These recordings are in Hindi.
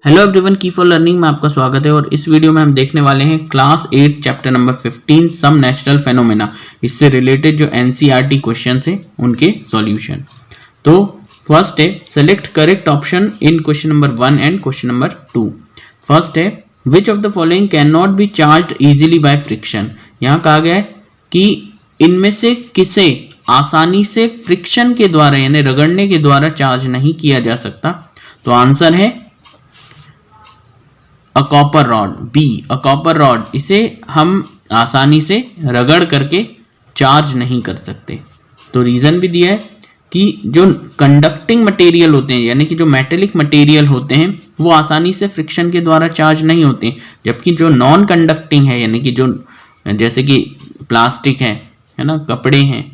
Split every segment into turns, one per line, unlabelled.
हेलो एवरीवन, की फॉर लर्निंग में आपका स्वागत है। और इस वीडियो में हम देखने वाले हैं class 8 chapter number 15 some natural phenomena. इससे रिलेटेड जो एनसीईआरटी क्वेश्चन है उनके सॉल्यूशन। तो फर्स्ट है select correct option in question number 1 and question number 2। First है which of the following can not be charged easily by friction. यहाँ कहा गया है कि इनमें से किसे आसानी से फ्रिक्शन के द्वारा यानी रगड़ने के द्वारा चार्ज नहीं किया जा सकता। तो आंसर है a copper rod, be a copper rod. इसे हम आसानी से रगड़ करके चार्ज नहीं कर सकते। तो रीजन भी दिया है कि जो कंडक्टिंग मटेरियल होते हैं यानी कि जो मेटेलिक मटेरियल होते हैं वो आसानी से फ्रिक्शन के द्वारा चार्ज नहीं होते, जबकि जो नॉन कंडक्टिंग है यानी कि जो जैसे कि प्लास्टिक है ना, कपड़े हैं,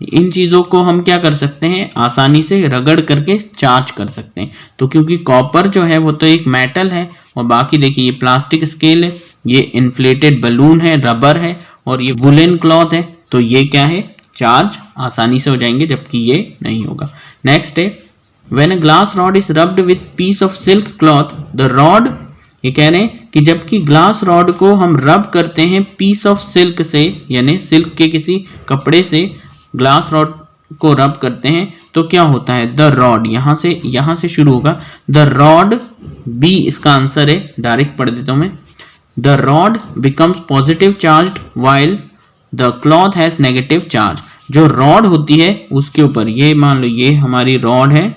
इन चीज़ों को हम क्या कर सकते हैं, आसानी से रगड़ करके चार्ज कर सकते हैं। तो क्योंकि कॉपर जो है वो तो एक मेटल है और बाकी देखिए ये प्लास्टिक स्केल है, ये इन्फ्लेटेड बलून है, रबर है और ये वुलन क्लॉथ है, तो ये क्या है, चार्ज आसानी से हो जाएंगे, जबकि ये नहीं होगा। नेक्स्ट है when a glass rod is rubbed with piece of silk cloth the rod. ये कह रहे हैं कि जबकि ग्लास रॉड को हम रब करते हैं पीस ऑफ सिल्क से यानी सिल्क के किसी कपड़े से ग्लास रॉड को रब करते हैं तो क्या होता है, द रॉड, यहां से शुरू होगा, द रॉड, बी इसका आंसर है, डायरेक्ट पढ़ देता हूं मैं, the rod becomes positive charged while the cloth has negative charge. जो रॉड होती है उसके ऊपर, ये मान लो ये हमारी रॉड है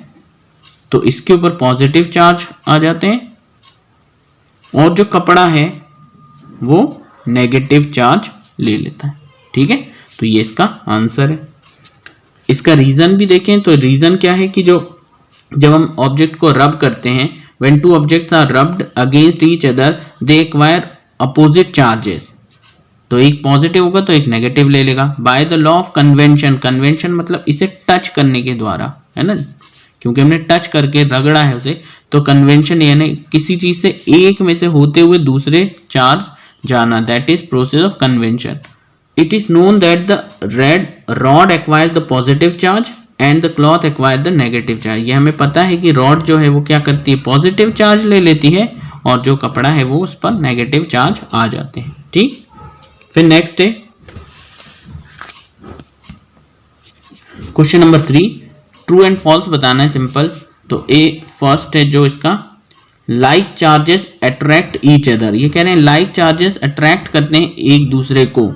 तो इसके ऊपर पॉजिटिव चार्ज आ जाते हैं और जो कपड़ा है वो नेगेटिव चार्ज ले लेता है। ठीक है, तो ये इसका आंसर है। इसका रीजन भी देखें तो रीजन क्या है कि जब हम ऑब्जेक्ट को रब करते हैं, when two objects are rubbed against each other they acquire opposite charges. तो एक पॉजिटिव होगा तो एक नेगेटिव ले लेगा। By the law of convention, convention मतलब इसे टच करने के द्वारा, है ना, क्योंकि हमने टच करके रगड़ा है उसे, तो कन्वेंशन यानी किसी चीज से एक में से होते हुए दूसरे चार्ज जाना, that is process of convention. It is known that the red rod acquires the positive charge and the cloth acquires the negative charge। ये हमें पता है कि रॉड जो है वो क्या करती है, पॉजिटिव चार्ज ले लेती है और जो कपड़ा है वो उस पर नेगेटिव चार्ज आ जाते हैं। ठीक, फिर नेक्स्ट है question number 3, true and false बताना है, सिंपल। तो ए फर्स्ट है जो इसका, like charges attract each other. ये कह रहे हैं लाइक चार्जेस अट्रैक्ट करते हैं एक दूसरे को,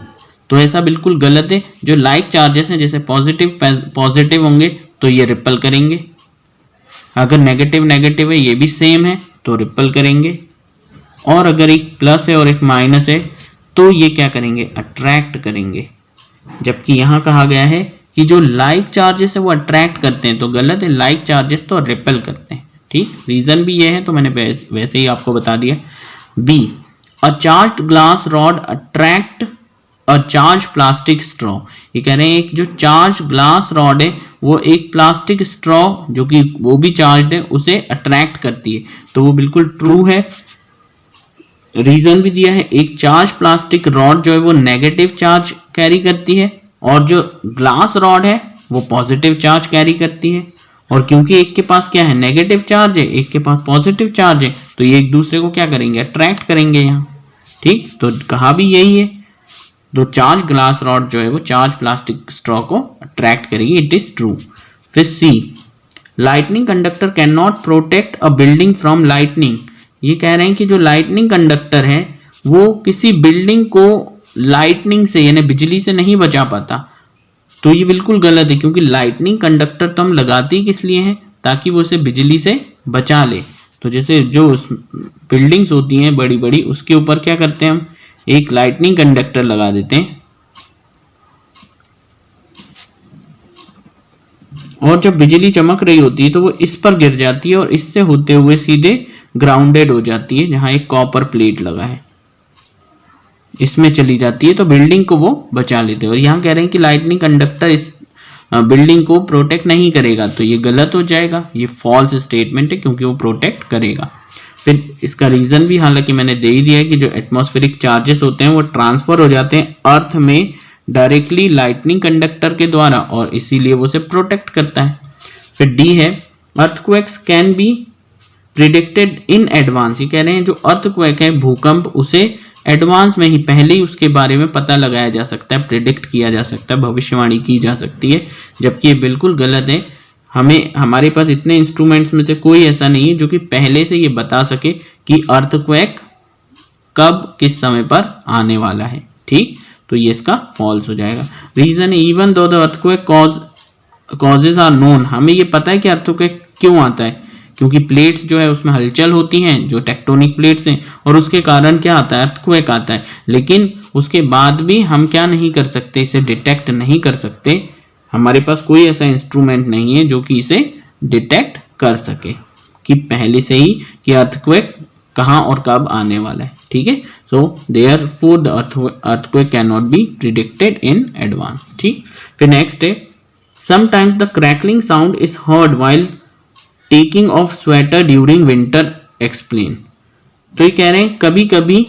तो ऐसा बिल्कुल गलत है। जो लाइक चार्जेस हैं जैसे पॉजिटिव होंगे तो ये रिपल करेंगे, अगर नेगेटिव नेगेटिव है ये भी सेम है तो रिपल करेंगे, और अगर एक प्लस है और एक माइनस है तो ये क्या करेंगे, अट्रैक्ट करेंगे। जबकि यहाँ कहा गया है कि जो लाइक चार्जेस है वो अट्रैक्ट करते हैं, तो गलत है, लाइक चार्जेस तो रिपल करते हैं। ठीक, रीजन भी ये है तो मैंने वैसे ही आपको बता दिया। Be a charged glass rod attract a charge plastic straw. ये कह रहे हैं एक जो चार्ज ग्लास रॉड है वो एक प्लास्टिक स्ट्रॉ जो कि वो भी चार्ज है उसे अट्रैक्ट करती है, तो वो बिल्कुल ट्रू है। रीजन भी दिया है, एक चार्ज प्लास्टिक रॉड जो है वो नेगेटिव चार्ज कैरी करती है और जो ग्लास रॉड है वो पॉजिटिव चार्ज कैरी करती है, और क्योंकि एक के पास क्या है, नेगेटिव चार्ज है, एक के पास पॉजिटिव चार्ज है, तो ये एक दूसरे को क्या करेंगे, अट्रैक्ट करेंगे यहाँ। ठीक, तो कहा भी यही है, तो चार्ज ग्लास रॉड जो है वो चार्ज प्लास्टिक स्ट्रॉ को अट्रैक्ट करेगी, इट इज ट्रू। फिर C lightning conductor can not protect a building from lightning. ये कह रहे हैं कि जो लाइटनिंग कंडक्टर है वो किसी बिल्डिंग को लाइटनिंग से यानी बिजली से नहीं बचा पाता, तो ये बिल्कुल गलत है, क्योंकि लाइटनिंग कंडक्टर तो हम लगाते ही किस लिए हैं, ताकि वो उसे बिजली से बचा ले। तो जैसे जो बिल्डिंग्स होती हैं बड़ी बड़ी उसके ऊपर क्या करते हैं, हम एक लाइटनिंग कंडक्टर लगा देते हैं, और जब बिजली चमक रही होती है तो वो इस पर गिर जाती है और इससे होते हुए सीधे ग्राउंडेड हो जाती है, जहां एक कॉपर प्लेट लगा है इसमें चली जाती है, तो बिल्डिंग को वो बचा लेते हैं। और यहाँ कह रहे हैं कि लाइटनिंग कंडक्टर इस बिल्डिंग को प्रोटेक्ट नहीं करेगा, तो ये गलत हो जाएगा, ये फॉल्स स्टेटमेंट है, क्योंकि वो प्रोटेक्ट करेगा। फिर इसका रीजन भी हालांकि मैंने दे ही दिया है कि जो एटमॉस्फेरिक चार्जेस होते हैं वो ट्रांसफर हो जाते हैं अर्थ में डायरेक्टली लाइटनिंग कंडक्टर के द्वारा, और इसीलिए वो उसे प्रोटेक्ट करता है। फिर डी है earthquakes can be predicted in advance, ये कह रहे हैं जो अर्थक्वेक है, भूकंप, उसे एडवांस में ही, पहले ही उसके बारे में पता लगाया जा सकता है, प्रिडिक्ट किया जा सकता है, भविष्यवाणी की जा सकती है, जबकि ये बिल्कुल गलत है। हमारे पास इतने इंस्ट्रूमेंट्स में से कोई ऐसा नहीं है जो कि पहले से ये बता सके कि अर्थक्वेक कब किस समय पर आने वाला है। ठीक, तो ये इसका फॉल्स हो जाएगा। रीजन है even though the earthquake causes are known, हमें ये पता है कि अर्थक्वेक क्यों आता है, क्योंकि प्लेट्स जो है उसमें हलचल होती हैं, जो टेक्टोनिक प्लेट्स हैं, और उसके कारण क्या आता है, अर्थक्वेक आता है। लेकिन उसके बाद भी हम क्या नहीं कर सकते, इसे डिटेक्ट नहीं कर सकते, हमारे पास कोई ऐसा इंस्ट्रूमेंट नहीं है जो कि इसे डिटेक्ट कर सके कि पहले से ही कि अर्थक्वेक कहाँ और कब आने वाला है। ठीक है, so therefore the earthquake can not B predicted in advance. ठीक, फिर नेक्स्ट है sometimes the crackling sound is heard while taking of sweater during winter, explain. तो ये कह रहे हैं कभी कभी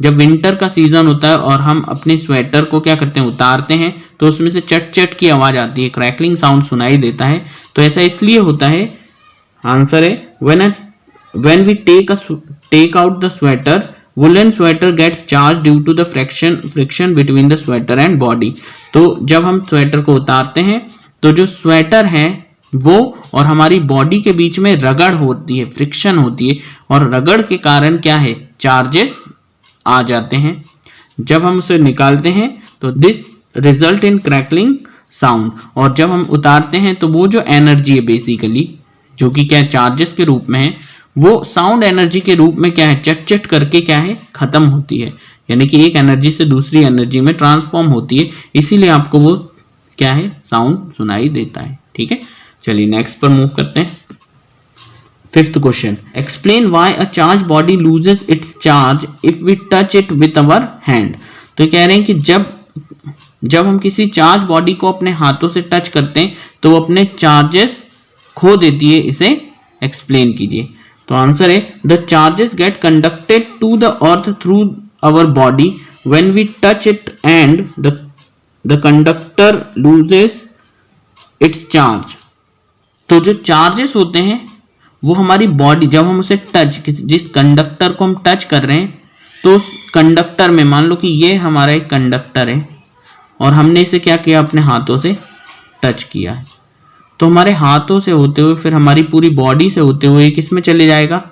जब विंटर का सीजन होता है और हम अपने स्वेटर को क्या करते हैं, उतारते हैं, तो उसमें से चट चट की आवाज आती है, क्रैकलिंग साउंड सुनाई देता है। तो ऐसा इसलिए होता है, आंसर है when we take out the sweater, woolen sweater gets charged due to the friction between the sweater and body। तो जब हम स्वेटर को उतारते हैं तो जो स्वेटर है वो और हमारी बॉडी के बीच में रगड़ होती है, फ्रिक्शन होती है, और रगड़ के कारण क्या है, चार्जेस आ जाते हैं। जब हम उसे निकालते हैं तो this result in crackling sound, और जब हम उतारते हैं तो वो जो एनर्जी है बेसिकली, जो कि क्या चार्जेस के रूप में है, वो साउंड एनर्जी के रूप में क्या है, चट चट करके क्या है, खत्म होती है, यानी कि एक एनर्जी से दूसरी एनर्जी में ट्रांसफॉर्म होती है, इसीलिए आपको वो क्या है, साउंड सुनाई देता है। ठीक है, चलिए नेक्स्ट पर मूव करते हैं। Fifth question, explain why a charge body loses its charge if we touch it with our hand. तो कह रहे हैं कि जब हम किसी चार्ज बॉडी को अपने हाथों से टच करते हैं तो वो अपने चार्जेस खो देती है, इसे एक्सप्लेन कीजिए। तो आंसर है the charges get conducted to the earth through our body when we touch it and the conductor loses its charge. तो जो चार्जेस होते हैं वो हमारी बॉडी, जब हम उसे टच, जिस कंडक्टर को हम टच कर रहे हैं, तो उस कंडक्टर में, मान लो कि ये हमारा एक कंडक्टर है और हमने इसे क्या किया, अपने हाथों से टच किया है, तो हमारे हाथों से होते हुए फिर हमारी पूरी बॉडी से होते हुए किस में चले जाएगा,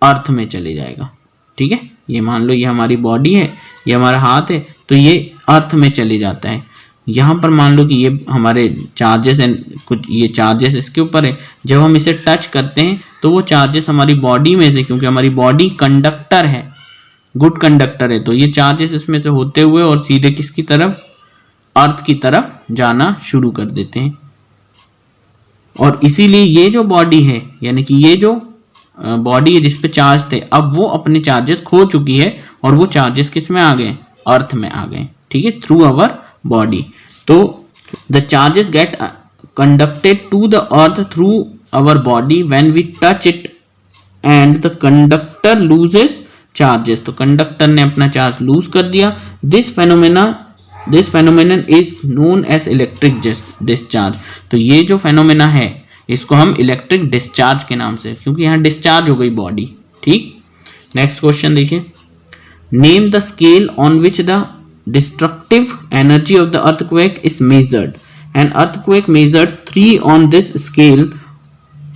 अर्थ में चले जाएगा। ठीक है, ये मान लो ये हमारी बॉडी है, ये हमारा हाथ है, तो ये अर्थ में चले जाता है। यहाँ पर मान लो कि ये हमारे चार्जेस हैं, कुछ ये चार्जेस इसके ऊपर है, जब हम इसे टच करते हैं तो वो चार्जेस हमारी बॉडी में से, क्योंकि हमारी बॉडी कंडक्टर है, गुड कंडक्टर है, तो ये चार्जेस इसमें से होते हुए और सीधे किसकी तरफ, अर्थ की तरफ जाना शुरू कर देते हैं। और इसीलिए ये जो बॉडी है, यानी कि ये जो बॉडी है जिसपे चार्ज थे, अब वो अपने चार्जेस खो चुकी है और वो चार्जेस किस में आ गए, अर्थ में आ गए। ठीक है, थ्रू अवर बॉडी। तो the charges get conducted to the earth through our body when we touch it and the conductor loses charges. तो कंडक्टर ने अपना चार्ज लूज कर दिया। This phenomenon is known as electric discharge. तो ये जो फेनोमेना है इसको हम इलेक्ट्रिक डिस्चार्ज के नाम से, क्योंकि यहाँ डिस्चार्ज हो गई बॉडी। ठीक, नेक्स्ट क्वेश्चन देखिए, name the scale on which the destructive energy of the earthquake is measured. An earthquake measured 3 on this scale,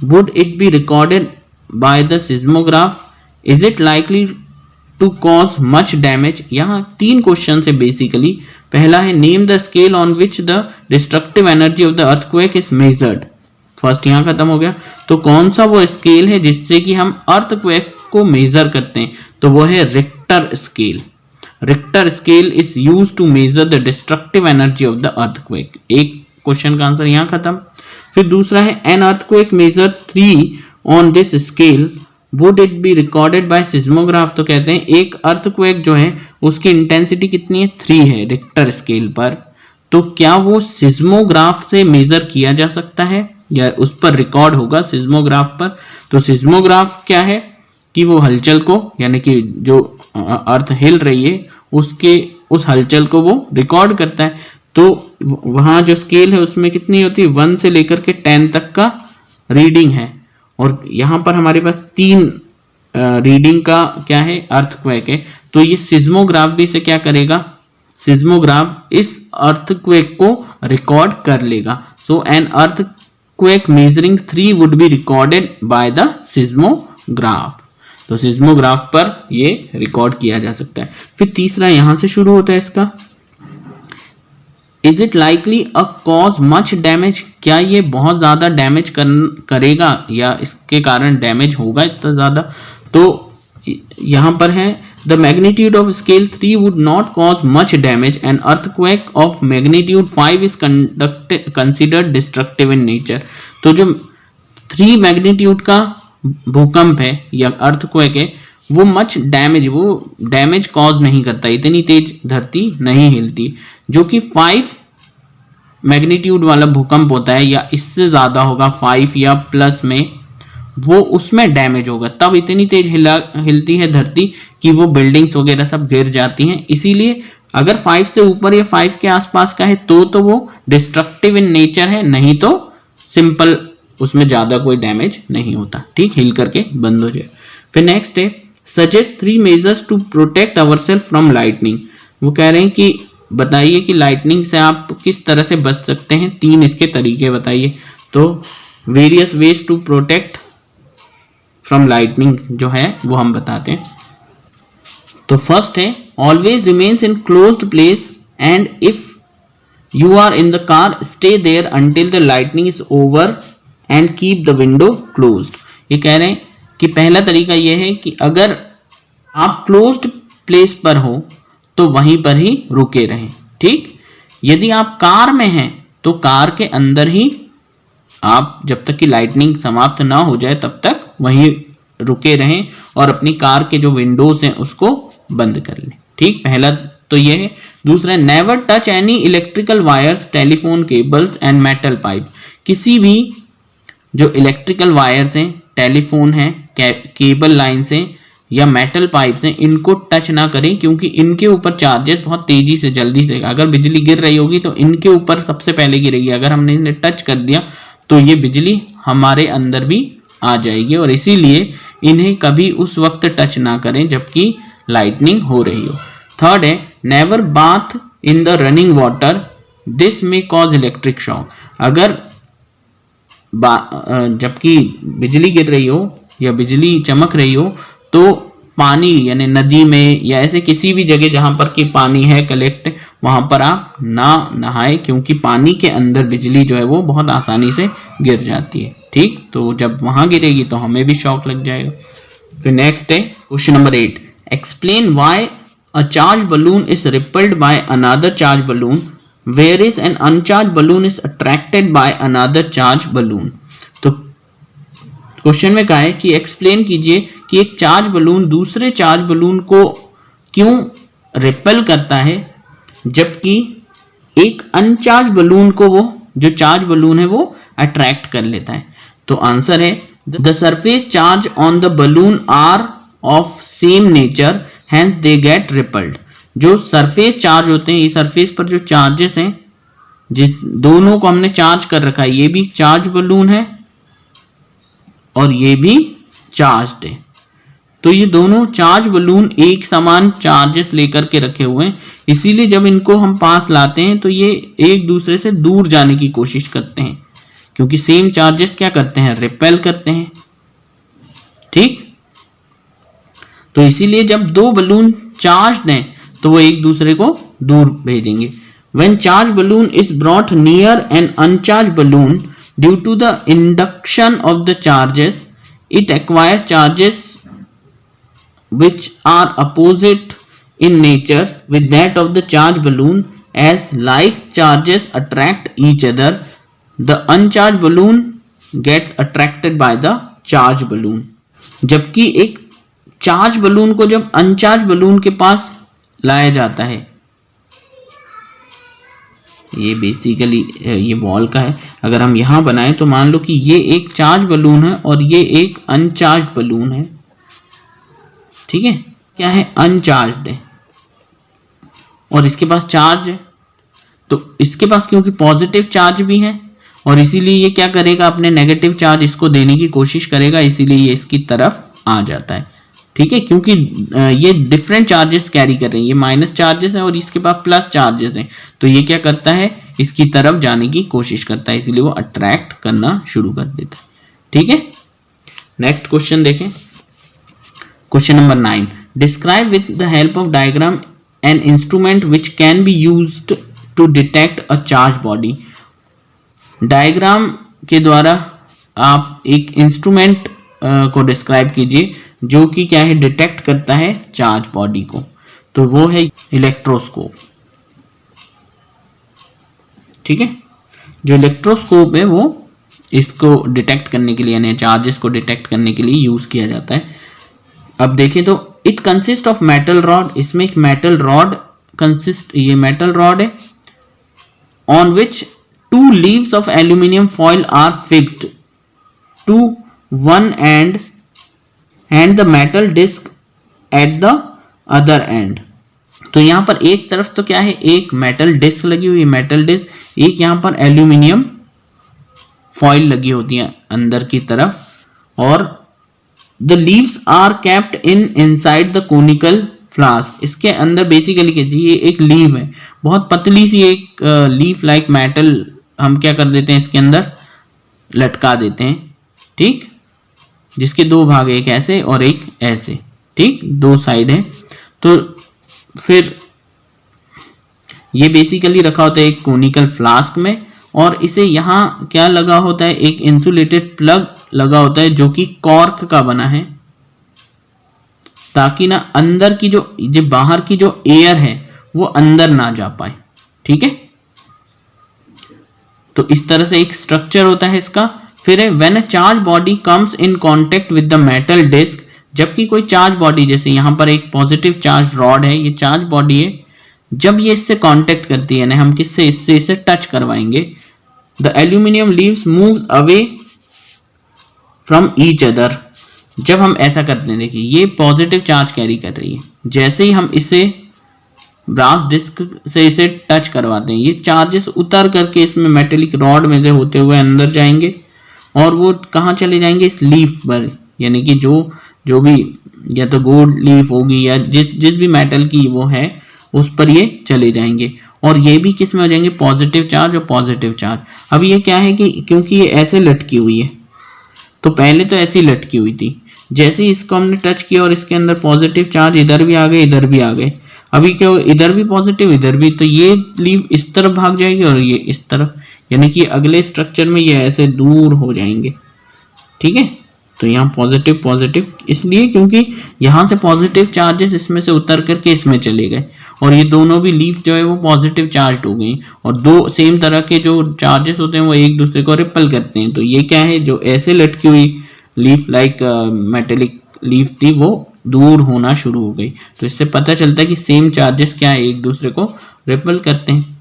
would it be recorded by the seismograph? Is it likely to cause much damage? यहाँ 3 क्वेश्चन है बेसिकली। पहला है name the scale on which the destructive energy of the earthquake is measured. First यहाँ खत्म हो गया। तो कौन सा वो स्केल है जिससे कि हम अर्थक्वेक को मेजर करते हैं, तो वो है Richter scale. Richter scale is used to measure the destructive energy of the earthquake. एक क्वेश्चन का आंसर यहाँ खत्म। फिर दूसरा है an earthquake measure 3 on this scale, would it be recorded by seismograph. तो कहते हैं एक अर्थक्वेक जो है उसकी इंटेंसिटी कितनी है, 3 है रिक्टर स्केल पर, तो क्या वो सिस्मोग्राफ से मेजर किया जा सकता है या उस पर रिकॉर्ड होगा सिस्मोग्राफ पर। तो सिस्मोग्राफ क्या है कि वो हलचल को, यानी कि जो अर्थ हिल रही है उसके उस हलचल को वो रिकॉर्ड करता है। तो वहाँ जो स्केल है उसमें कितनी होती है, 1 से लेकर के 10 तक का रीडिंग है, और यहाँ पर हमारे पास 3 रीडिंग का क्या है, अर्थक्वेक है, तो ये सिज्मोग्राफ भी इसे क्या करेगा, सिज्मोग्राफ इस अर्थक्वेक को रिकॉर्ड कर लेगा। So an earthquake measuring 3 would be recorded by the seismograph. तो सिज्मोग्राफ पर ये रिकॉर्ड किया जा सकता है। फिर तीसरा यहां से शुरू होता है इसका, is it likely a cause much damage, क्या ये बहुत ज्यादा डैमेज करेगा या इसके कारण डैमेज होगा इतना ज्यादा। तो यहां पर है the magnitude of scale 3 would not cause much damage, an earthquake of magnitude 5 is considered destructive in nature. तो जो 3 मैग्नीट्यूड का भूकंप है या अर्थक्वेक है वो मच डैमेज, वो डैमेज कॉज नहीं करता, इतनी तेज धरती नहीं हिलती। जो कि 5 मैग्नीट्यूड वाला भूकंप होता है या इससे ज्यादा होगा 5 या प्लस में, वो उसमें डैमेज होगा, तब इतनी तेज हिलती है धरती कि वो बिल्डिंग्स वगैरह सब गिर जाती हैं। इसीलिए अगर 5 से ऊपर या 5 के आसपास का है तो वो डिस्ट्रक्टिव इन नेचर है, नहीं तो सिंपल उसमें ज्यादा कोई डैमेज नहीं होता, ठीक, हिल करके बंद हो जाए। फिर नेक्स्ट है suggest 3 measures to protect ourselves from lightning. वो कह रहे हैं कि बताइए कि लाइटनिंग से आप किस तरह से बच सकते हैं, 3 इसके तरीके बताइए। तो various ways to protect from lightning जो है वो हम बताते हैं। तो फर्स्ट है always remains in closed place and if you are in the car stay there until the lightning is over and keep the window closed. ये कह रहे हैं कि पहला तरीका यह है कि अगर आप क्लोज्ड प्लेस पर हो तो वहीं पर ही रुके रहें, ठीक। यदि आप कार में हैं तो कार के अंदर ही आप जब तक कि लाइटनिंग समाप्त ना हो जाए तब तक वहीं रुके रहें और अपनी कार के जो विंडोज हैं उसको बंद कर लें, ठीक। पहला तो यह है। दूसरा, never touch any electrical wires, telephone cables and metal pipe. किसी भी जो इलेक्ट्रिकल वायर्स हैं, टेलीफोन हैं, केबल लाइन्स हैं या मेटल पाइप्स हैं, इनको टच ना करें क्योंकि इनके ऊपर चार्जेस बहुत तेजी से जल्दी से, अगर बिजली गिर रही होगी तो इनके ऊपर सबसे पहले गिरेगी। अगर हमने इन्हें टच कर दिया तो ये बिजली हमारे अंदर भी आ जाएगी और इसीलिए इन्हें कभी उस वक्त टच ना करें जबकि लाइटनिंग हो रही हो। थर्ड है never bath in the running water, this में कॉज इलेक्ट्रिक शॉक। अगर जबकि बिजली गिर रही हो या बिजली चमक रही हो तो पानी यानी नदी में या ऐसे किसी भी जगह जहां पर कि पानी है कलेक्ट, वहां पर आप ना नहाए क्योंकि पानी के अंदर बिजली जो है वो बहुत आसानी से गिर जाती है, ठीक। तो जब वहां गिरेगी तो हमें भी शॉक लग जाएगा। फिर नेक्स्ट है question number 8, explain why a charge balloon is repelled by another charge balloon where is an uncharge balloon is attracted by another charge balloon. तो क्वेश्चन में कहा है कि एक्सप्लेन कीजिए कि एक चार्ज बलून दूसरे चार्ज बलून को क्यों रिपेल करता है जबकि एक अनचार्ज बलून को वो जो चार्ज बलून है वो अट्रैक्ट कर लेता है। तो आंसर है the surface charge on the balloon are of same nature hence they get repelled. जो सरफेस चार्ज होते हैं, ये सरफेस पर जो चार्जेस हैं, जिस दोनों को हमने चार्ज कर रखा है, ये भी चार्ज बलून है और ये भी चार्ज्ड है। तो ये दोनों चार्ज बलून एक समान चार्जेस लेकर के रखे हुए हैं, इसीलिए जब इनको हम पास लाते हैं तो ये एक दूसरे से दूर जाने की कोशिश करते हैं क्योंकि सेम चार्जेस क्या करते हैं, रिपेल करते हैं, ठीक। तो इसीलिए जब 2 बलून चार्ज्ड हैं तो वो एक दूसरे को दूर भेजेंगे। When charged balloon is brought near an uncharged balloon due to the induction of the charges, it acquires charges which are opposite in nature with that of the charged balloon. As like charges attract each other, the uncharged balloon gets attracted by the charged balloon. जबकि एक चार्ज बलून को जब अनचार्ज बलून के पास लाया जाता है, ये बेसिकली ये बॉल का है, अगर हम यहां बनाएं तो मान लो कि ये एक चार्ज बलून है और ये एक अनचार्ज बलून है, ठीक है। क्या है, अनचार्ज्ड है और इसके पास चार्ज है, तो इसके पास क्योंकि पॉजिटिव चार्ज भी है और इसीलिए ये क्या करेगा, अपने नेगेटिव चार्ज इसको देने की कोशिश करेगा, इसीलिए ये इसकी तरफ आ जाता है। ठीक है, क्योंकि ये डिफरेंट चार्जेस कैरी कर रहे हैं, ये माइनस चार्जेस है और इसके पास प्लस चार्जेस हैं, तो ये क्या करता है, इसकी तरफ जाने की कोशिश करता है, इसीलिए वो अट्रैक्ट करना शुरू कर देता है। ठीक है, नेक्स्ट क्वेश्चन देखें। Question number 9, describe with the help of diagram an instrument which can be used to detect a charge body. Diagram के द्वारा आप एक इंस्ट्रूमेंट को डिस्क्राइब कीजिए जो कि क्या है, डिटेक्ट करता है चार्ज बॉडी को, तो वो है इलेक्ट्रोस्कोप। ठीक है, जो इलेक्ट्रोस्कोप है वो इसको डिटेक्ट करने के लिए, यानी चार्जेस को डिटेक्ट करने के लिए यूज किया जाता है। अब देखें तो it consist of metal rod, इसमें एक मेटल रॉड कंसिस्ट, ये मेटल रॉड है, on which 2 leaves of aluminium foil are fixed to one end and the metal disc at the other end. तो यहां पर एक तरफ तो क्या है, एक मेटल डिस्क लगी हुई है, मेटल डिस्क, एक यहां पर एल्यूमिनियम फॉइल लगी होती है अंदर की तरफ, और the leaves are kept inside the conical flask. इसके अंदर बेसिकली क्या, ये एक लीव है, बहुत पतली सी एक लीफ लाइक मेटल हम क्या कर देते हैं, इसके अंदर लटका देते हैं। ठीक, जिसके 2 भाग, एक ऐसे और एक ऐसे, ठीक, 2 साइड है। तो फिर ये बेसिकली रखा होता है एक कोनिकल फ्लास्क में, और इसे यहाँ क्या लगा होता है, एक इंसुलेटेड प्लग लगा होता है जो कि कॉर्क का बना है, ताकि ना अंदर की जो बाहर की जो एयर है वो अंदर ना जा पाए। ठीक है, तो इस तरह से एक स्ट्रक्चर होता है इसका। फिर है when a charge body comes in contact with the metal disc, जबकि कोई चार्ज बॉडी, जैसे यहां पर एक पॉजिटिव चार्ज रॉड है, ये चार्ज बॉडी है, जब ये इससे कांटेक्ट करती है ना, हम किससे, इससे इसे टच करवाएंगे, the aluminium leaves move away from each other. जब हम ऐसा करते हैं, देखिए ये पॉजिटिव चार्ज कैरी कर रही है, जैसे ही हम इसे ब्रास डिस्क से इसे टच करवाते हैं, ये चार्जेस उतर करके इसमें मेटेलिक रॉड में से होते हुए अंदर जाएंगे, और वो कहाँ चले जाएंगे, इस लीफ पर, यानी कि जो भी या तो गोल्ड लीफ होगी या जिस भी मेटल की वो है उस पर ये चले जाएंगे, और ये भी किस में हो जाएंगे, पॉजिटिव चार्ज और पॉजिटिव चार्ज। अब ये क्या है कि क्योंकि ये ऐसे लटकी हुई है, तो पहले तो ऐसी लटकी हुई थी, जैसे ही इसको हमने टच किया और इसके अंदर पॉजिटिव चार्ज इधर भी आ गए, इधर भी आ गए, अभी क्या, इधर भी पॉजिटिव, इधर भी, तो ये लीव इस तरफ भाग जाएगी और ये इस तरफ, यानी कि अगले स्ट्रक्चर में ये ऐसे दूर हो जाएंगे। ठीक है, तो यहाँ पॉजिटिव पॉजिटिव इसलिए क्योंकि यहाँ से पॉजिटिव चार्जेस इसमें से उतर करके इसमें चले गए, और ये दोनों भी लीफ जो है वो पॉजिटिव चार्ज हो गई, और 2 सेम तरह के जो चार्जेस होते हैं वो एक दूसरे को रिपल करते हैं। तो ये क्या है, जो ऐसे लटकी हुई लीफ लाइक मेटेलिक लीफ थी वो दूर होना शुरू हो गई। तो इससे पता चलता है कि सेम चार्जेस क्या है, एक दूसरे को रिपल करते हैं।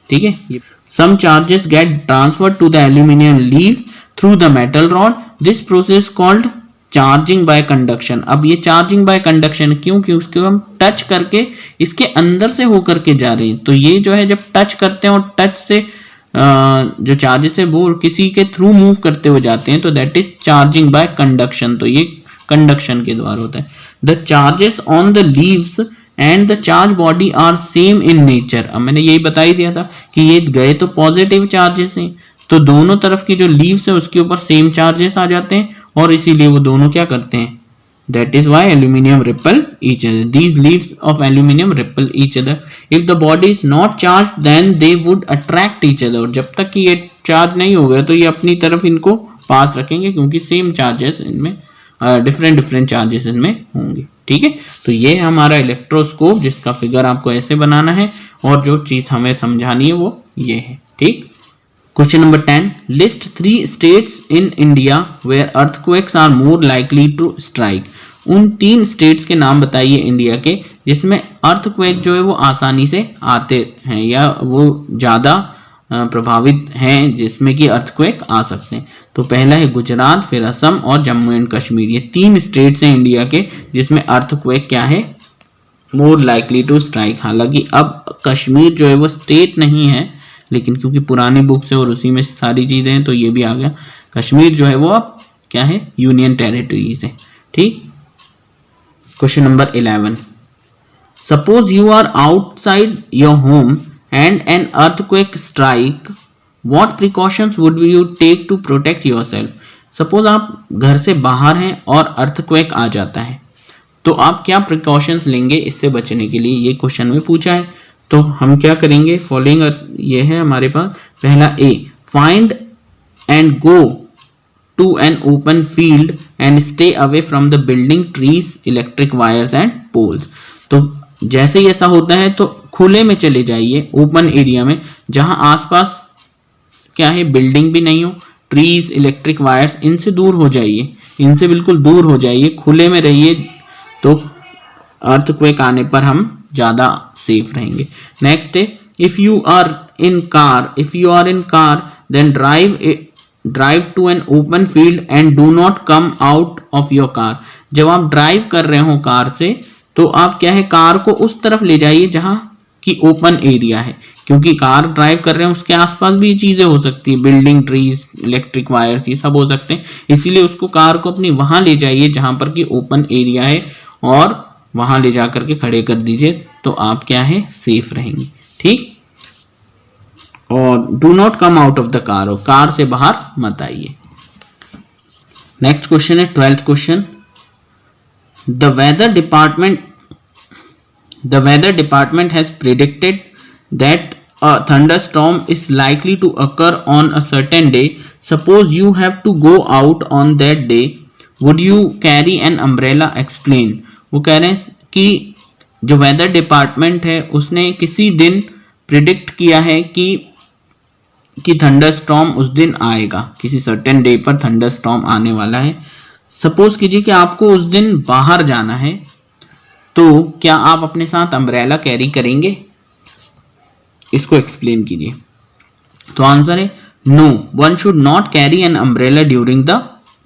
ठीक है, some charges get transferred to the aluminium leaves through the metal rod, this process called charging by conduction. अब ये चार्जिंग बाय कंडक्शन क्योंकि उसको हम टच करके इसके अंदर से होकर के जा रहे हैं, तो ये जो है जब टच करते हैं और टच से जो चार्जेस है वो किसी के थ्रू मूव करते हुए जाते हैं, तो that is charging by conduction. तो ये कंडक्शन के द्वारा होता है। The charges on the leaves and the charge body are same in nature. अब मैंने यही बता ही दिया था कि ये गए तो पॉजिटिव चार्जेस हैं, तो दोनों तरफ की जो लीव्स है उसके ऊपर सेम चार्जेस आ जाते हैं, और इसीलिए वो दोनों क्या करते हैं, that is why aluminum repel each other. These leaves of aluminum repel each other. If the body is not charged then they would attract each other. और जब तक कि ये चार्ज नहीं हो गया तो ये अपनी तरफ इनको पास रखेंगे, क्योंकि सेम चार्जेस इनमें डिफरेंट चार्जेस इनमें होंगे। ठीक है, तो ये है हमारा इलेक्ट्रोस्कोप, जिसका फिगर आपको ऐसे बनाना है, और जो चीज हमें समझानी है वो ये है। ठीक, question number 10, list 3 states in India where earthquakes are more likely to strike. उन 3 स्टेट्स के नाम बताइए इंडिया के जिसमें अर्थक्वेक जो है वो आसानी से आते हैं, या वो ज़्यादा प्रभावित हैं जिसमें कि अर्थक्वेक आ सकते हैं। तो पहला है गुजरात, फिर असम और जम्मू एंड कश्मीर। ये 3 स्टेट्स हैं इंडिया के जिसमें अर्थक्वेक क्या है, मोर लाइकली टू स्ट्राइक। हालांकि अब कश्मीर जो है वो स्टेट नहीं है, लेकिन क्योंकि पुरानी बुक्स है और उसी में सारी चीज़ें हैं तो ये भी आ गया। कश्मीर जो है वो अब क्या है, यूनियन टेरिटरीज है। ठीक। Question number 11, suppose you are outside your home and an earthquake strike, what precautions would you take to protect yourself. Suppose आप घर से बाहर हैं और अर्थक्वेक आ जाता है, तो आप क्या प्रिकॉशंस लेंगे इससे बचने के लिए, ये क्वेश्चन में पूछा है। तो हम क्या करेंगे, फॉलोइंग ये है हमारे पास। पहला A, find and go to an open field and stay away from the building, trees, electric wires and poles. तो जैसे ही ऐसा होता है तो खुले में चले जाइए, ओपन एरिया में, जहां आसपास क्या है, बिल्डिंग भी नहीं हो, ट्रीज, इलेक्ट्रिक वायर्स, इनसे दूर हो जाइए, इनसे बिल्कुल दूर हो जाइए, खुले में रहिए, तो अर्थक्वेक आने पर हम ज़्यादा सेफ रहेंगे। नेक्स्ट है, if you are in car then drive to an open field and do not come out of your car. जब आप ड्राइव कर रहे हो कार से, तो आप क्या है, कार को उस तरफ ले जाइए जहां की ओपन एरिया है, क्योंकि कार ड्राइव कर रहे हैं उसके आसपास भी चीजें हो सकती है, बिल्डिंग, ट्रीज, इलेक्ट्रिक वायर्स, ये सब हो सकते हैं। इसीलिए उसको, कार को अपनी वहां ले जाइए जहां पर की ओपन एरिया है और वहां ले जाकर के खड़े कर दीजिए, तो आप क्या है, सेफ रहेंगे। ठीक। और do not come out of the car, और कार से बाहर मत आइए। नेक्स्ट क्वेश्चन है 12th question, the weather department has predicted that a thunderstorm is likely to occur on a certain day. Suppose you have to go out on that day, would you carry an umbrella? Explain. वो कह रहे हैं कि जो वेदर डिपार्टमेंट है उसने किसी दिन प्रिडिक्ट किया है कि थंडरस्टॉर्म उस दिन आएगा, किसी सर्टेन डे पर थंडरस्टॉर्म आने वाला है। सपोज कीजिए कि आपको उस दिन बाहर जाना है, तो क्या आप अपने साथ अम्ब्रेला कैरी करेंगे? इसको एक्सप्लेन कीजिए। तो आंसर है no, one should not carry an umbrella during the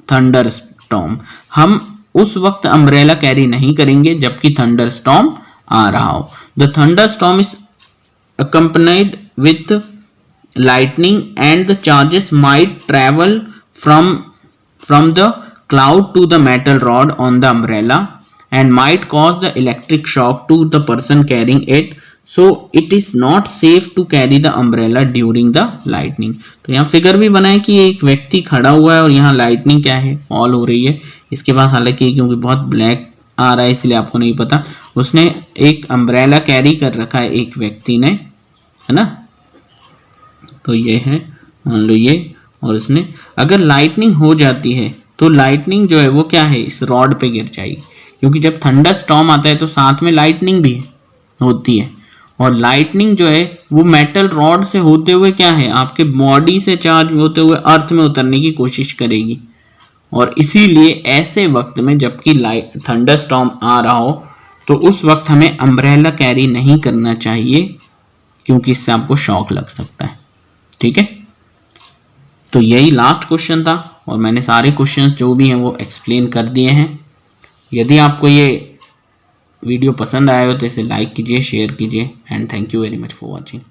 thunderstorm. हम उस वक्त अम्ब्रेला कैरी नहीं करेंगे जबकि थंडरस्टॉर्म आ रहा हो। The thunderstorm is accompanied with lightning and the charges might travel from the cloud to the metal rod on the umbrella and might cause the electric shock to the person carrying it, so it is not safe to carry the umbrella during the lightning। तो यहाँ फिगर भी बनाए कि एक व्यक्ति खड़ा हुआ है और यहाँ लाइटनिंग क्या है, फॉल हो रही है। इसके बाद हालांकि क्योंकि बहुत ब्लैक आ रहा है इसलिए आपको नहीं पता, उसने एक अम्ब्रेला कैरी कर रखा है एक व्यक्ति ने, है ना। तो ये है, मान लो ये, और उसने, अगर लाइटनिंग हो जाती है तो लाइटनिंग जो है वो क्या है, इस रॉड पे गिर जाएगी, क्योंकि जब थंडर स्टॉर्म आता है तो साथ में लाइटनिंग भी होती है, और लाइटनिंग जो है वो मेटल रॉड से होते हुए क्या है, आपके बॉडी से चार्ज होते हुए अर्थ में उतरने की कोशिश करेगी। और इसीलिए ऐसे वक्त में जबकि थंडर स्टॉर्म आ रहा हो तो उस वक्त हमें अम्ब्रेला कैरी नहीं करना चाहिए, क्योंकि इससे आपको शॉक लग सकता है। ठीक है, तो यही लास्ट क्वेश्चन था और मैंने सारे क्वेश्चन जो भी हैं वो एक्सप्लेन कर दिए हैं। यदि आपको ये वीडियो पसंद आया हो तो इसे लाइक कीजिए, शेयर कीजिए, and thank you very much for watching.